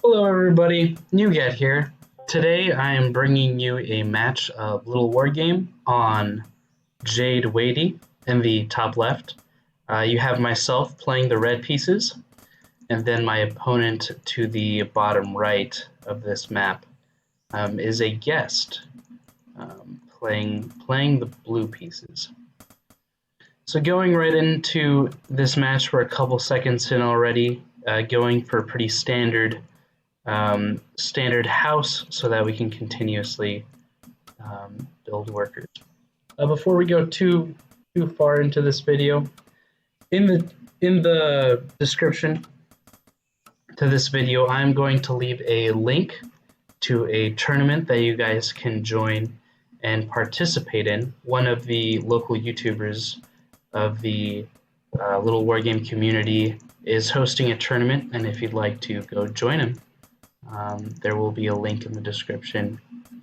Hello everybody, Neagat here. Today I am bringing you a match of Littlewargame on Jade Wadi in the top left. You have myself playing the red pieces, and then my opponent to the bottom right of this map is a guest playing the blue pieces. So going right into this match, we're a couple seconds in already, going for pretty standard house so that we can continuously build workers. Before we go too far into this video, in the description to this video, I'm going to leave a link to a tournament that you guys can join and participate in. One of the local YouTubers of the Littlewargame community is hosting a tournament, and if you'd like to go join him, there will be a link in the description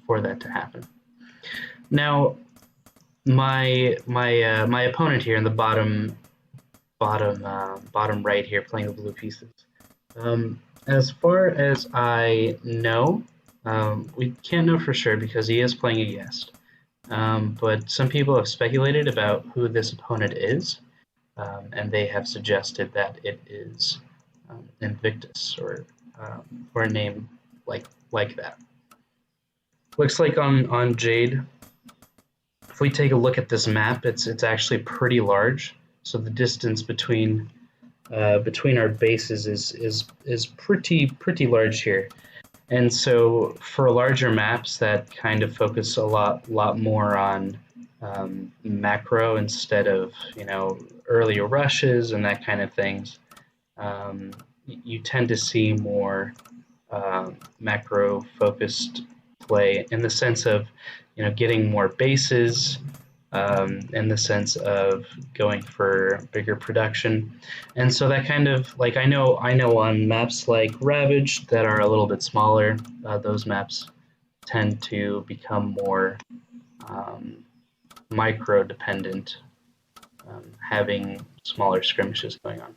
for that to happen. Now, my opponent here in the bottom right here, playing the blue pieces. As far as I know, we can't know for sure because he is playing a guest. But some people have speculated about who this opponent is, and they have suggested that it is Invictus or a name like that. Looks like on Jade, if we take a look at this map, it's actually pretty large. So the distance between our bases is pretty large here. And so for larger maps that kind of focus a lot more on macro instead of earlier rushes and that kind of things, you tend to see more macro focused play in the sense of getting more bases, in the sense of going for bigger production. And so that kind of, like, I know on maps like Ravage that are a little bit smaller, those maps tend to become more micro dependent, having smaller skirmishes going on.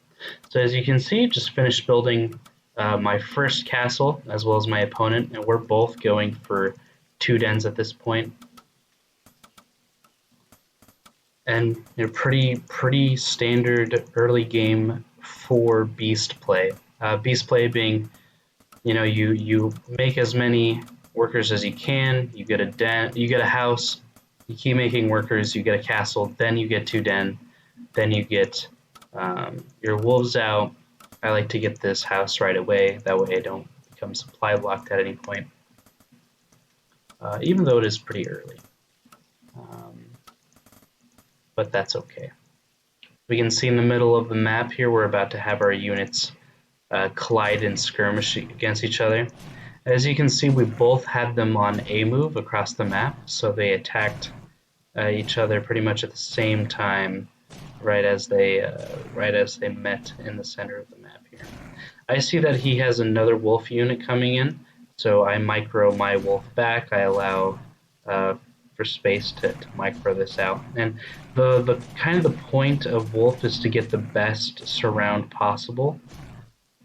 So as you can see, just finished building my first castle as well as my opponent, and we're both going for 2 dens at this point. And pretty standard early game for beast play. Beast play being, you make as many workers as you can. You get a den, you get a house. You keep making workers. You get a castle. Then you get 2 den. Then you get your wolves out. I like to get this house right away. That way I don't become supply blocked at any point, even though it is pretty early. But that's okay. We can see in the middle of the map here, we're about to have our units collide and skirmish against each other. As you can see, we both had them on A move across the map, so they attacked each other pretty much at the same time, right as they met in the center of the map here. I see that he has another wolf unit coming in, so I micro my wolf back. I allow for space to micro this out. And the kind of the point of wolf is to get the best surround possible.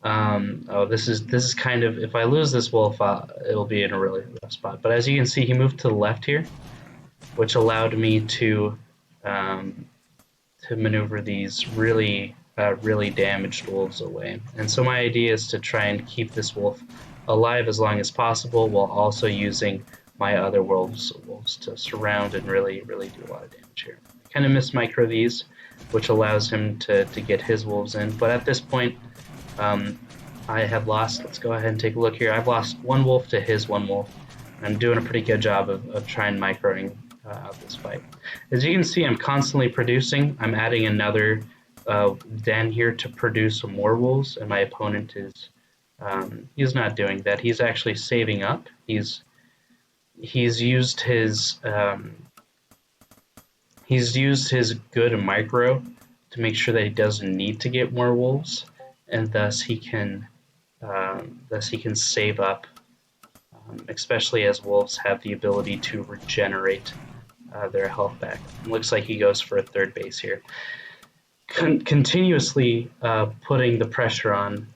This is kind of, if I lose this wolf, it'll be in a really rough spot. But as you can see, he moved to the left here, which allowed me to maneuver these really damaged wolves away. And so my idea is to try and keep this wolf alive as long as possible, while also using my other wolves to surround and really do a lot of damage here. I kind of miss micro these, which allows him to get his wolves in. But at this point, I have lost. Let's go ahead and take a look here. I've lost 1 wolf to his 1 wolf. I'm doing a pretty good job of trying microing out this fight. As you can see, I'm constantly producing. I'm adding another den here to produce some more wolves, and my opponent is he's not doing that. He's actually saving up. He's used his good micro to make sure that he doesn't need to get more wolves, and thus he can save up, especially as wolves have the ability to regenerate their health back. It looks like he goes for a 3rd base here, continuously putting the pressure on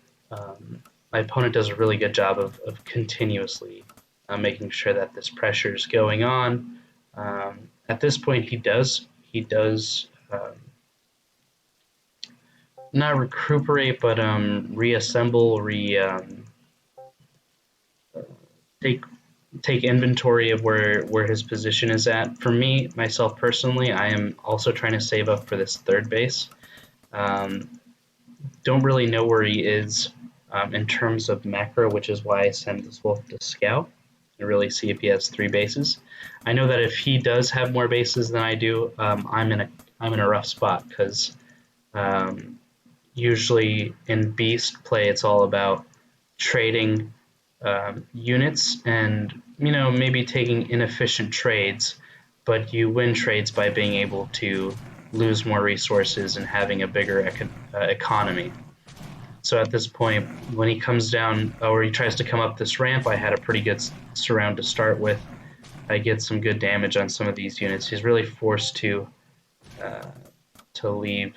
my opponent does a really good job of continuously making sure that this pressure is going on. At this point, he does not recuperate, but reassemble, take inventory of where his position is at. For me, myself personally, I am also trying to save up for this third base. Don't really know where he is in terms of macro, which is why I send this wolf to scout and really see if he has 3 bases. I know that if he does have more bases than I do, I'm in a rough spot because usually in beast play it's all about trading units and maybe taking inefficient trades, but you win trades by being able to lose more resources and having a bigger economy. So at this point, when he comes down or he tries to come up this ramp, I had a pretty good surround to start with. I get some good damage on some of these units. He's really forced to leave.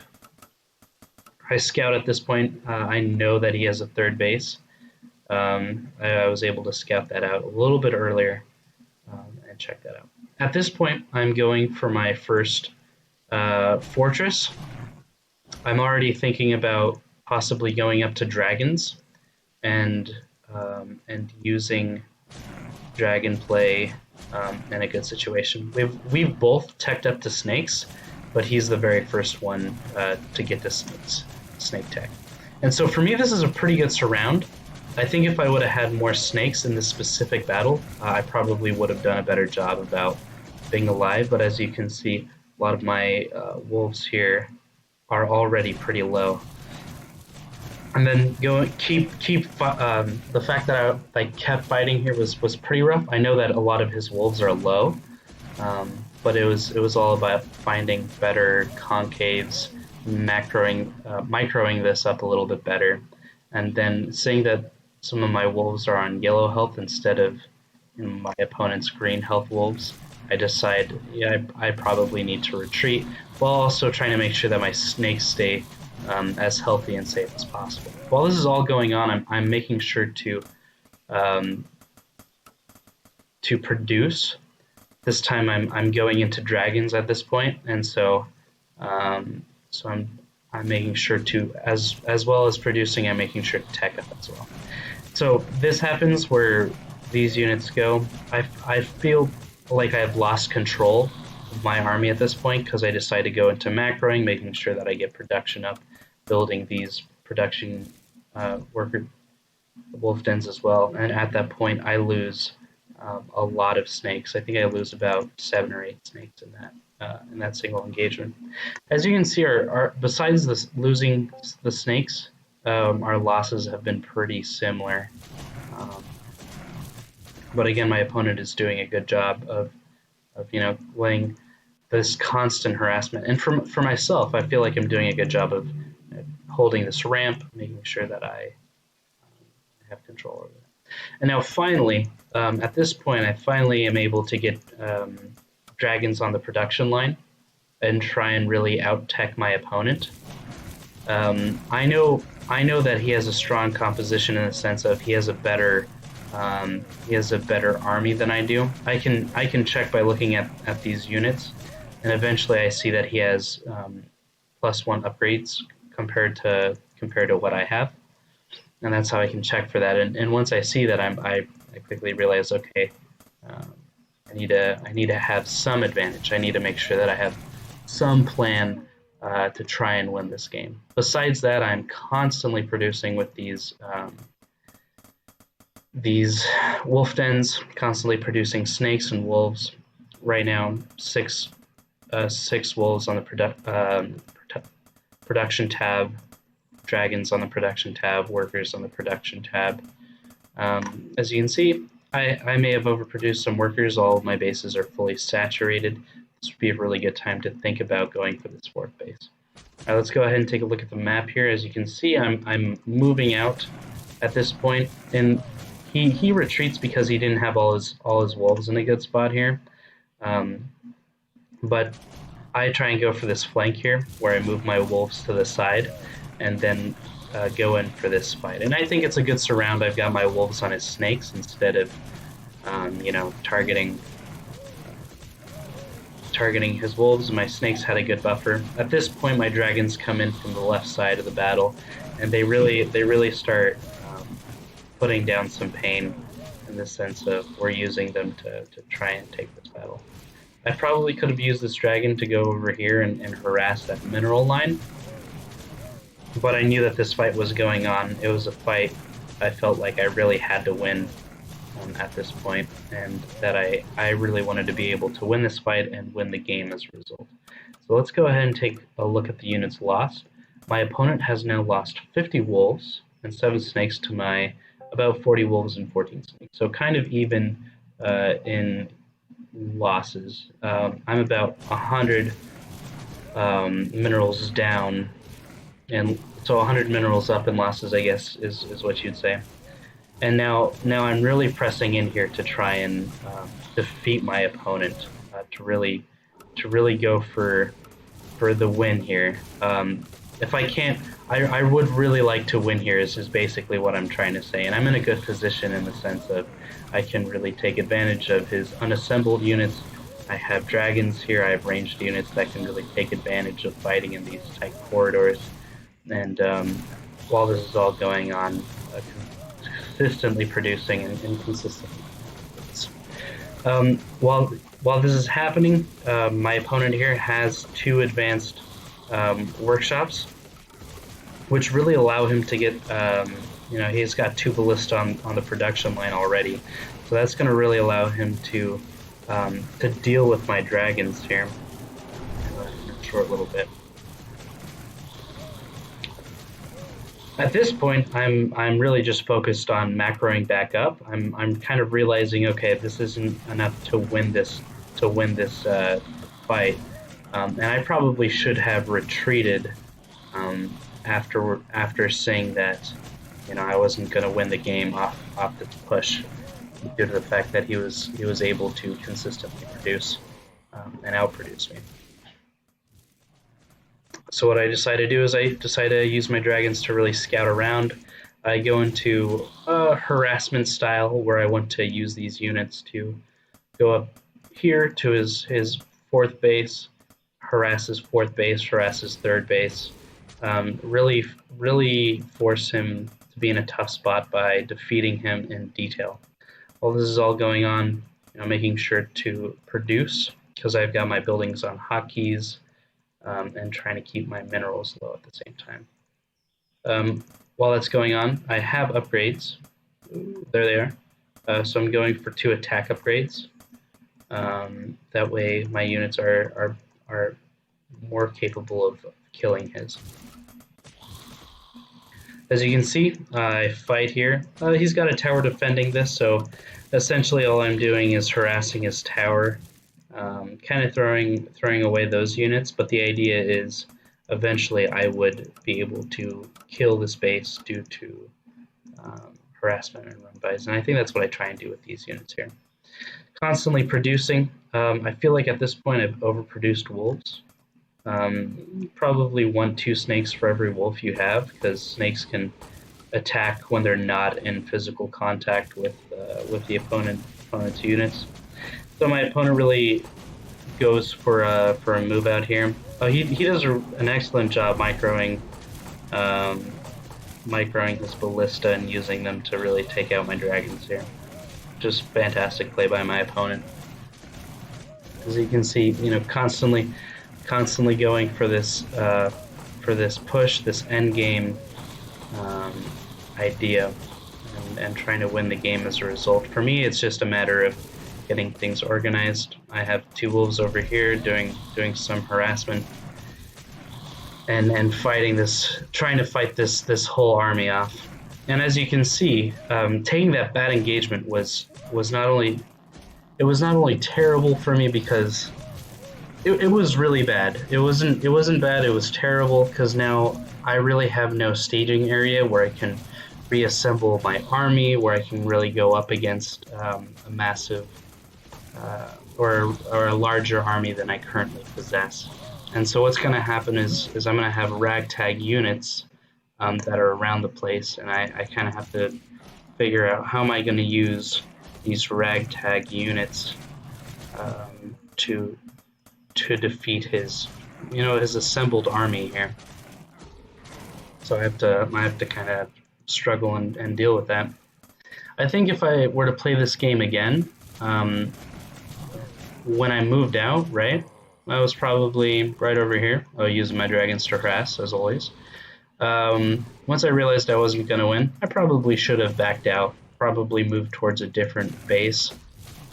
I scout at this point. I know that he has a third base. I was able to scout that out a little bit earlier and check that out. At this point, I'm going for my first fortress. I'm already thinking about possibly going up to dragons and using dragon play in a good situation. We've both teched up to snakes, but he's the very first one to get the snake tech. And so for me, this is a pretty good surround. I think if I would have had more snakes in this specific battle, I probably would have done a better job about being alive. But as you can see, a lot of my wolves here are already pretty low. And then keep the fact that I kept fighting here was pretty rough. I know that a lot of his wolves are low, but it was all about finding better concaves, microing this up a little bit better, and then seeing that some of my wolves are on yellow health instead of my opponent's green health wolves. I decide, I probably need to retreat, while also trying to make sure that my snakes stay as healthy and safe as possible. While this is all going on, I'm making sure to produce. This time I'm going into dragons at this point, and so I'm making sure to, as well as producing, I'm making sure to tech up as well. So this happens where these units go. I feel like I've lost control of my army at this point because I decide to go into macroing, making sure that I get production up, building these production worker wolf dens as well. And at that point, I lose a lot of snakes. I think I lose about 7 or 8 snakes in that single engagement. As you can see, besides this losing the snakes, our losses have been pretty similar. But again, my opponent is doing a good job of laying this constant harassment. And for myself, I feel like I'm doing a good job of holding this ramp, making sure that I have control over it. And now finally, at this point, I finally am able to get dragons on the production line and try and really out-tech my opponent. I know that he has a strong composition in the sense of he has a better army than I do. I can check by looking at these units, and eventually I see that he has +1 upgrades compared to what I have, and that's how I can check for that. And once I see that, I quickly realize, okay, I need to have some advantage. I need to make sure that I have some plan to try and win this game. Besides that, I'm constantly producing with these wolf dens, constantly producing snakes and wolves. Right now, six wolves on the production tab, dragons on the production tab, workers on the production tab. As you can see, I may have overproduced some workers. All of my bases are fully saturated. This would be a really good time to think about going for this 4th base. All right, let's go ahead and take a look at the map here. As you can see, I'm moving out at this point, and he retreats because he didn't have all his wolves in a good spot here. But I try and go for this flank here, where I move my wolves to the side, and then go in for this fight. And I think it's a good surround. I've got my wolves on his snakes instead of, you know, targeting his wolves. My snakes had a good buffer. At this point, my dragons come in from the left side of the battle, and they really start putting down some pain in the sense of we're using them to try and take this battle. I probably could have used this dragon to go over here and harass that mineral line, but I knew that this fight was going on. It was a fight I felt like I really had to win at this point, and that I really wanted to be able to win this fight and win the game as a result. So let's go ahead and take a look at the units lost. My opponent has now lost 50 wolves and 7 snakes to my about 40 wolves and 14 snakes. So kind of even in losses. I'm about 100 minerals down, and so 100 minerals up in losses, I guess, is what you'd say. And now I'm really pressing in here to try and defeat my opponent, to really go for the win here. If I can't, I would really like to win here, is basically what I'm trying to say. And I'm in a good position in the sense of I can really take advantage of his unassembled units. I have dragons here, I have ranged units that can really take advantage of fighting in these tight corridors. And while this is all going on, consistently producing and consistently. While this is happening, my opponent here has 2 advanced workshops, which really allow him to get, you know, he's got 2 ballista on the production line already, so that's going to really allow him to deal with my dragons here in a short little bit. At this point, I'm really just focused on macroing back up. I'm kind of realizing, okay, this isn't enough to win this fight, and I probably should have retreated after seeing that, you know, I wasn't going to win the game off this push due to the fact that he was able to consistently produce and outproduce me. So what I decide to do is I decide to use my dragons to really scout around. I go into a harassment style where I want to use these units to go up here to his 4th base, harass his 4th base, harass his 3rd base, really force him to be in a tough spot by defeating him in detail. While this is all going on, you know, making sure to produce, because I've got my buildings on hotkeys, and trying to keep my minerals low at the same time. While that's going on, I have upgrades. There they are. So I'm going for 2 attack upgrades. That way my units are more capable of killing his. As you can see, I fight here. He's got a tower defending this, so essentially all I'm doing is harassing his tower, kind of throwing away those units, but the idea is eventually I would be able to kill this base due to harassment and run-bys, and I think that's what I try and do with these units here. Constantly producing. I feel like at this point I've overproduced wolves. Probably 1-2 snakes for every wolf you have, because snakes can attack when they're not in physical contact with the opponent's units. So my opponent really goes for a move out here. Oh, he does an excellent job microing his ballista and using them to really take out my dragons here. Just fantastic play by my opponent. As you can see, you know, constantly going for this push, this end game idea, and trying to win the game as a result. For me, it's just a matter of getting things organized. I have 2 wolves over here doing some harassment and fighting this, trying to fight this whole army off. And as you can see, taking that bad engagement was not only terrible for me because it was really bad. It wasn't bad. It was terrible because now I really have no staging area where I can reassemble my army, where I can really go up against a massive or a larger army than I currently possess. And so what's going to happen is I'm going to have ragtag units that are around the place, and I kind of have to figure out how am I going to use these ragtag units to defeat his his assembled army here. So I have to kind of struggle and deal with that. I think if I were to play this game again, when I moved out, right, I was probably right over here. I was using my dragons to harass, as always. Once I realized I wasn't going to win, I probably should have backed out, probably moved towards a different base,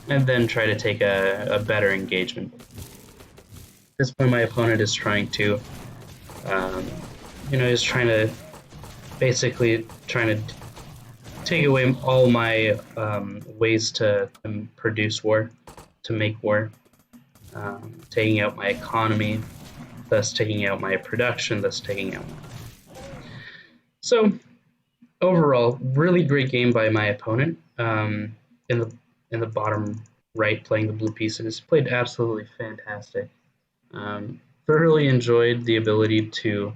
and then try to take a better engagement. At this point, my opponent is trying to, he's trying to basically trying to take away all my ways to produce war, to make war, taking out my economy, thus taking out my production, thus taking out. So overall, really great game by my opponent. In the bottom right, playing the blue pieces, played absolutely fantastic. Thoroughly enjoyed the ability to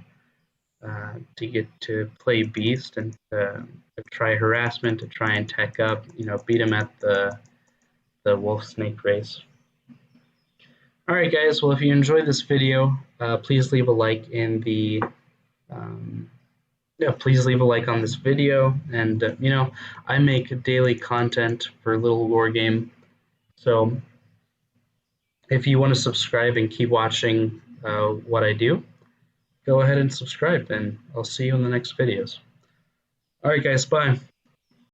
get to play Beast and to try harassment, to try and tech up, beat him at the wolf snake race. All right, guys. Well, if you enjoyed this video, please leave a like in the please leave a like on this video. And I make daily content for Littlewargame, so if you want to subscribe and keep watching what I do, go ahead and subscribe, and I'll see you in the next videos. All right, guys. Bye.